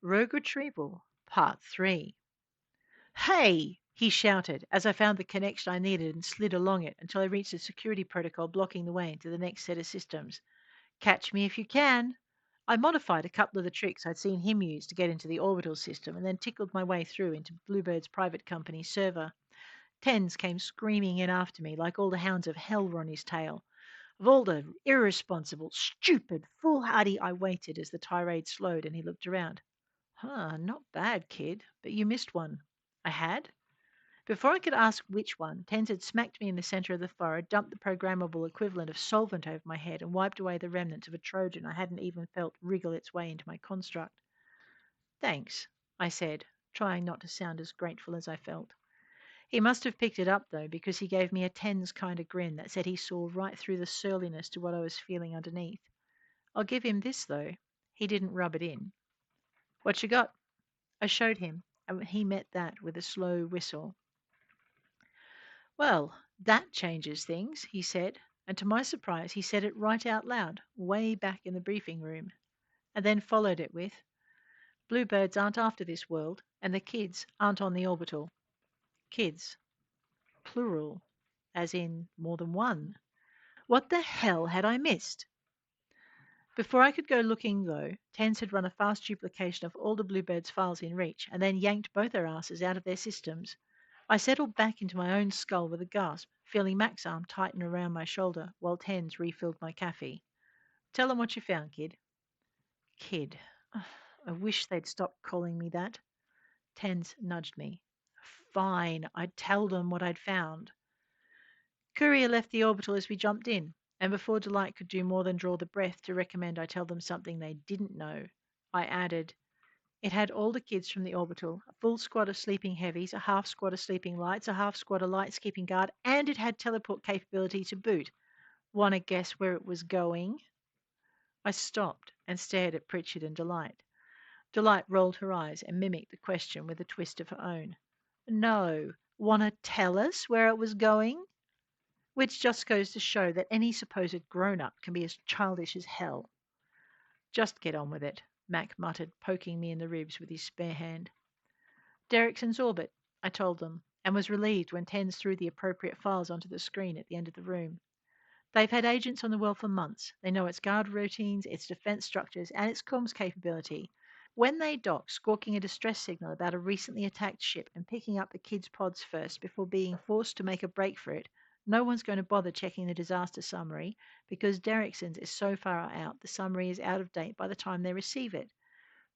Rogue Retrieval, Part 3. Hey! He shouted as I found the connection I needed and slid along it until I reached the security protocol blocking the way into the next set of systems. Catch me if you can. I modified a couple of the tricks I'd seen him use to get into the orbital system and then tickled my way through into Bluebird's private company server. Tens came screaming in after me like all the hounds of hell were on his tail. Of all the irresponsible, stupid, foolhardy, I waited as the tirade slowed and he looked around. Not bad, kid, but you missed one. I had? Before I could ask which one, Tens had smacked me in the center of the forehead, dumped the programmable equivalent of solvent over my head, and wiped away the remnants of a Trojan I hadn't even felt wriggle its way into my construct. Thanks, I said, trying not to sound as grateful as I felt. He must have picked it up, though, because he gave me a Tens kind of grin that said he saw right through the surliness to what I was feeling underneath. I'll give him this, though. He didn't rub it in. What you got? I showed him, and he met that with a slow whistle. Well, that changes things, he said, and to my surprise, he said it right out loud, way back in the briefing room, and then followed it with, Bluebirds aren't after this world, and the kids aren't on the orbital. Kids, plural, as in more than one. What the hell had I missed? Before I could go looking, though, Tens had run a fast duplication of all the Bluebird's files in reach and then yanked both their asses out of their systems. I settled back into my own skull with a gasp, feeling Mack's arm tighten around my shoulder while Tens refilled my caffee. Tell them what you found, kid. Kid. Ugh, I wish they'd stop calling me that. Tens nudged me. Fine, I'd tell them what I'd found. Courier left the orbital as we jumped in, and before Delight could do more than draw the breath to recommend I tell them something they didn't know, I added, it had all the kids from the orbital, a full squad of sleeping heavies, a half squad of sleeping lights, a half squad of lights keeping guard, and it had teleport capability to boot. Wanna guess where it was going? I stopped and stared at Pritchard and Delight. Delight rolled her eyes and mimicked the question with a twist of her own. No. Wanna tell us where it was going? Which just goes to show that any supposed grown-up can be as childish as hell. Just get on with it, Mack muttered, poking me in the ribs with his spare hand. Derrickson's orbit, I told them, and was relieved when Tens threw the appropriate files onto the screen at the end of the room. They've had agents on the well for months. They know its guard routines, its defense structures, and its comms capability. When they dock, squawking a distress signal about a recently attacked ship and picking up the kids' pods first before being forced to make a break for it, no one's going to bother checking the disaster summary because Derrickson's is so far out the summary is out of date by the time they receive it.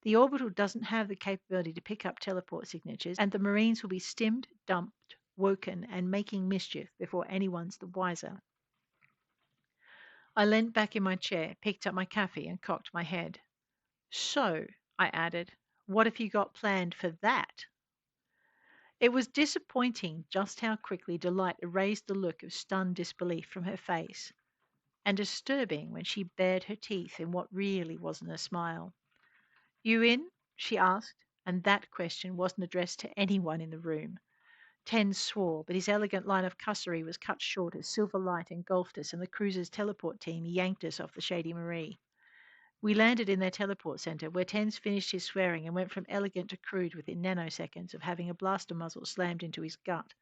The orbital doesn't have the capability to pick up teleport signatures, and the Marines will be stimmed, dumped, woken, and making mischief before anyone's the wiser. I leant back in my chair, picked up my caffee, and cocked my head. So, I added, what have you got planned for that? It was disappointing just how quickly Delight erased the look of stunned disbelief from her face, and disturbing when she bared her teeth in what really wasn't a smile. You in? She asked, and that question wasn't addressed to anyone in the room. Ten swore, but his elegant line of cussery was cut short as Silver Light engulfed us and the cruiser's teleport team yanked us off the Shady Marie. We landed in their teleport center, where Tens finished his swearing and went from elegant to crude within nanoseconds of having a blaster muzzle slammed into his gut.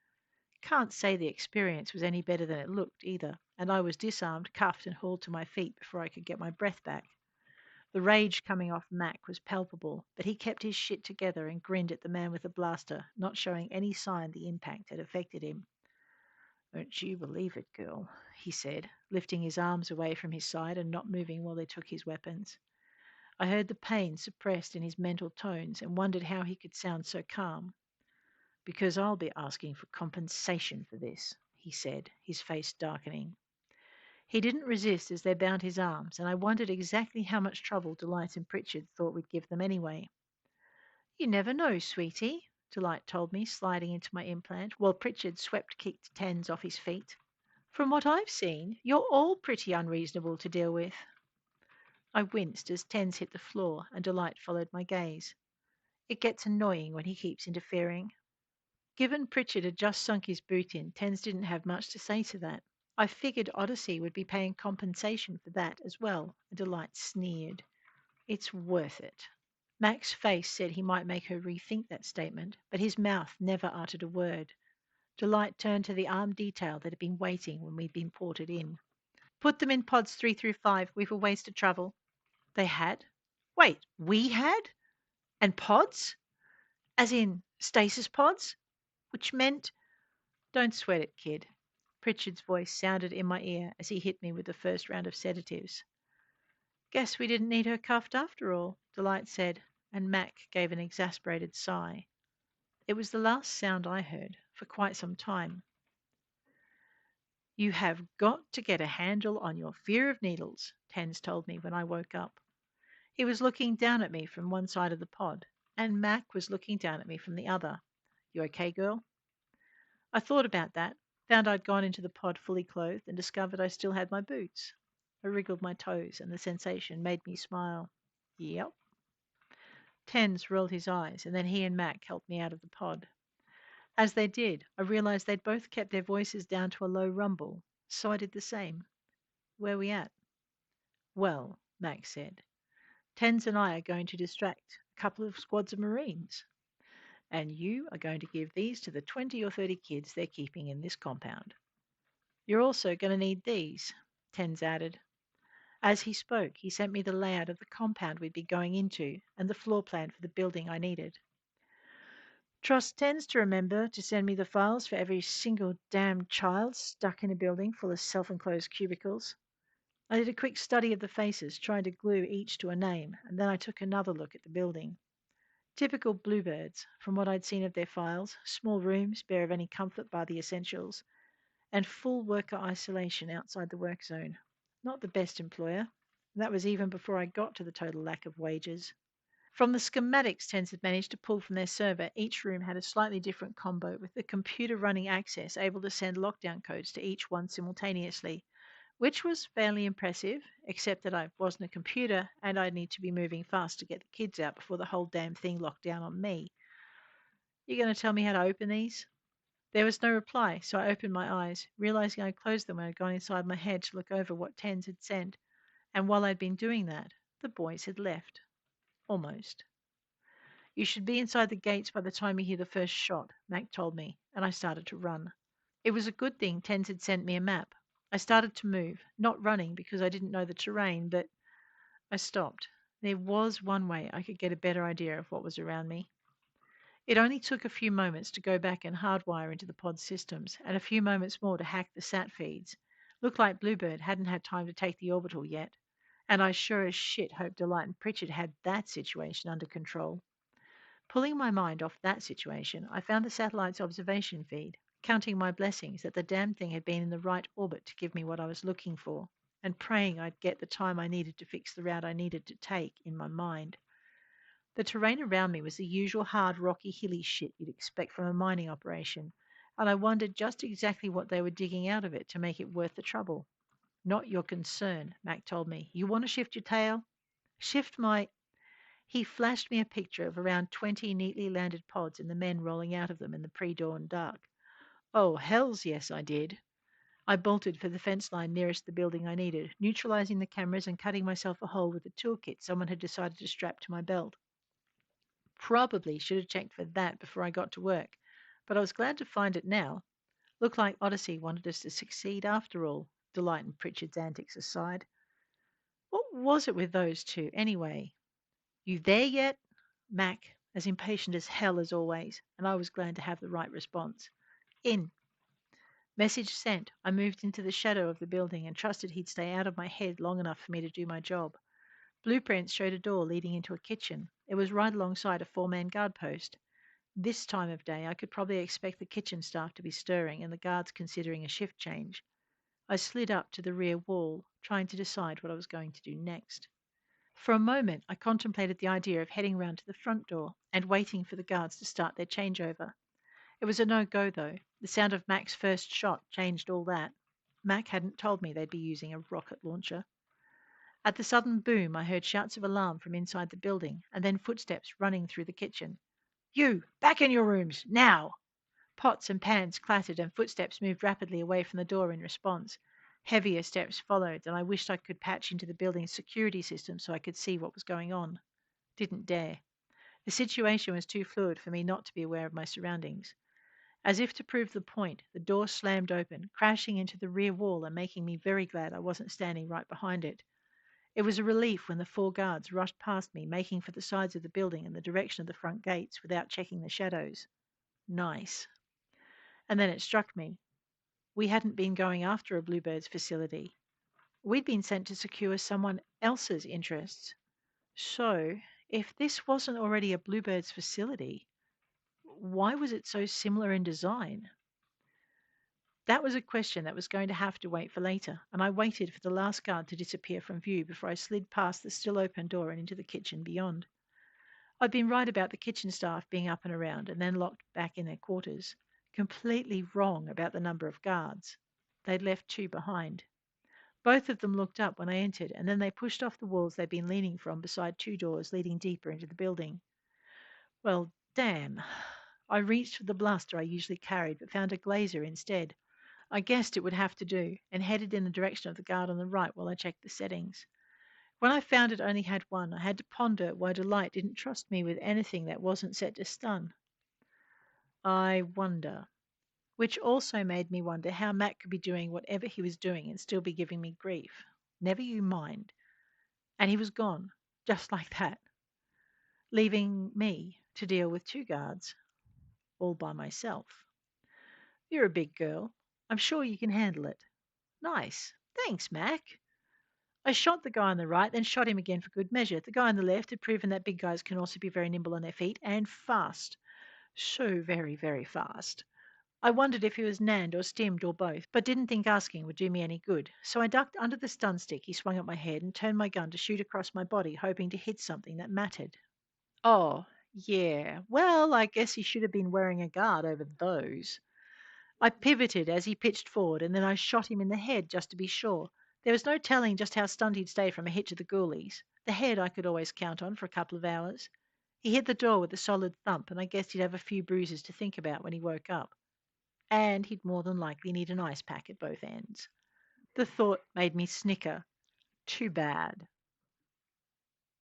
Can't say the experience was any better than it looked, either, and I was disarmed, cuffed, and hauled to my feet before I could get my breath back. The rage coming off Mack was palpable, but he kept his shit together and grinned at the man with the blaster, not showing any sign the impact had affected him. Don't you believe it, girl, he said, lifting his arms away from his side and not moving while they took his weapons. I heard the pain suppressed in his mental tones and wondered how he could sound so calm. Because I'll be asking for compensation for this, he said, his face darkening. He didn't resist as they bound his arms, and I wondered exactly how much trouble Delight and Pritchard thought we'd give them anyway. You never know, sweetie, Delight told me, sliding into my implant, while Pritchard swept kicked Tens off his feet. From what I've seen, you're all pretty unreasonable to deal with. I winced as Tens hit the floor, and Delight followed my gaze. It gets annoying when he keeps interfering. Given Pritchard had just sunk his boot in, Tens didn't have much to say to that. I figured Odyssey would be paying compensation for that as well, and Delight sneered. It's worth it. Mack's face said he might make her rethink that statement, but his mouth never uttered a word. Delight turned to the armed detail that had been waiting when we'd been ported in. Put them in pods 3 through 5. We've a ways to travel. They had? Wait, we had? And pods? As in stasis pods? Which meant. Don't sweat it, kid. Pritchard's voice sounded in my ear as he hit me with the first round of sedatives. Guess we didn't need her cuffed after all, Delight said, and Mack gave an exasperated sigh. It was the last sound I heard for quite some time. You have got to get a handle on your fear of needles, Tens told me when I woke up. He was looking down at me from one side of the pod, and Mack was looking down at me from the other. You okay, girl? I thought about that, found I'd gone into the pod fully clothed, and discovered I still had my boots. I wriggled my toes, and the sensation made me smile. Yep. Tens rolled his eyes, and then he and Mac helped me out of the pod. As they did, I realized they'd both kept their voices down to a low rumble, so I did the same. Where we at? Well, Mac said, Tens and I are going to distract a couple of squads of Marines, and you are going to give these to the 20 or 30 kids they're keeping in this compound. You're also going to need these, Tens added. As he spoke, he sent me the layout of the compound we'd be going into and the floor plan for the building I needed. Trust tends to remember to send me the files for every single damn child stuck in a building full of self-enclosed cubicles. I did a quick study of the faces, trying to glue each to a name, and then I took another look at the building. Typical bluebirds, from what I'd seen of their files, small rooms bare of any comfort bar the essentials, and full worker isolation outside the work zone. Not the best employer. That was even before I got to the total lack of wages. From the schematics Tens had managed to pull from their server, each room had a slightly different combo, with the computer running access able to send lockdown codes to each one simultaneously, which was fairly impressive, except that I wasn't a computer and I'd need to be moving fast to get the kids out before the whole damn thing locked down on me. You going to tell me how to open these? There was no reply, so I opened my eyes, realizing I'd closed them when I'd gone inside my head to look over what Tens had sent, and while I'd been doing that, the boys had left. Almost. You should be inside the gates by the time you hear the first shot, Mac told me, and I started to run. It was a good thing Tens had sent me a map. I started to move, not running because I didn't know the terrain, but I stopped. There was one way I could get a better idea of what was around me. It only took a few moments to go back and hardwire into the pod systems, and a few moments more to hack the sat feeds. Looked like Bluebird hadn't had time to take the orbital yet, and I sure as shit hoped Delight and Pritchard had that situation under control. Pulling my mind off that situation, I found the satellite's observation feed, counting my blessings that the damn thing had been in the right orbit to give me what I was looking for, and praying I'd get the time I needed to fix the route I needed to take in my mind. The terrain around me was the usual hard, rocky, hilly shit you'd expect from a mining operation, and I wondered just exactly what they were digging out of it to make it worth the trouble. Not your concern, Mac told me. You want to shift your tail? Shift my. He flashed me a picture of around 20 neatly landed pods and the men rolling out of them in the pre-dawn dark. Oh, hells yes, I did. I bolted for the fence line nearest the building I needed, neutralizing the cameras and cutting myself a hole with a toolkit someone had decided to strap to my belt. Probably should have checked for that before I got to work, but I was glad to find it now. Looked like Odyssey wanted us to succeed after all, Delight and Pritchard's antics aside. What was it with those two, anyway? You there yet? Mac, as impatient as hell as always, and I was glad to have the right response. In. Message sent. I moved into the shadow of the building and trusted he'd stay out of my head long enough for me to do my job. Blueprints showed a door leading into a kitchen. It was right alongside a four-man guard post. This time of day, I could probably expect the kitchen staff to be stirring and the guards considering a shift change. I slid up to the rear wall, trying to decide what I was going to do next. For a moment, I contemplated the idea of heading round to the front door and waiting for the guards to start their changeover. It was a no-go, though. The sound of Mac's first shot changed all that. Mac hadn't told me they'd be using a rocket launcher. At the sudden boom, I heard shouts of alarm from inside the building and then footsteps running through the kitchen. You! Back in your rooms! Now! Pots and pans clattered and footsteps moved rapidly away from the door in response. Heavier steps followed, and I wished I could patch into the building's security system so I could see what was going on. Didn't dare. The situation was too fluid for me not to be aware of my surroundings. As if to prove the point, the door slammed open, crashing into the rear wall and making me very glad I wasn't standing right behind it. It was a relief when the four guards rushed past me, making for the sides of the building and the direction of the front gates without checking the shadows. Nice. And then it struck me. We hadn't been going after a Bluebird's facility. We'd been sent to secure someone else's interests. So, if this wasn't already a Bluebird's facility, why was it so similar in design? That was a question that was going to have to wait for later, and I waited for the last guard to disappear from view before I slid past the still open door and into the kitchen beyond. I'd been right about the kitchen staff being up and around and then locked back in their quarters. Completely wrong about the number of guards. They'd left two behind. Both of them looked up when I entered, and then they pushed off the walls they'd been leaning from beside two doors leading deeper into the building. Well, damn. I reached for the blaster I usually carried, but found a glazer instead. I guessed it would have to do, and headed in the direction of the guard on the right while I checked the settings. When I found it only had one, I had to ponder why Delight didn't trust me with anything that wasn't set to stun. I wonder. Which also made me wonder how Matt could be doing whatever he was doing and still be giving me grief. Never you mind. And he was gone, just like that, leaving me to deal with two guards, all by myself. You're a big girl. I'm sure you can handle it. Nice. Thanks, Mac. I shot the guy on the right, then shot him again for good measure. The guy on the left had proven that big guys can also be very nimble on their feet and fast. So very, very fast. I wondered if he was nanned or stimmed or both, but didn't think asking would do me any good. So I ducked under the stun stick he swung at my head and turned my gun to shoot across my body, hoping to hit something that mattered. Oh, yeah. Well, I guess he should have been wearing a guard over those. I pivoted as he pitched forward, and then I shot him in the head just to be sure. There was no telling just how stunned he'd stay from a hit to the ghoulies. The head I could always count on for a couple of hours. He hit the door with a solid thump, and I guessed he'd have a few bruises to think about when he woke up. And he'd more than likely need an ice pack at both ends. The thought made me snicker. Too bad.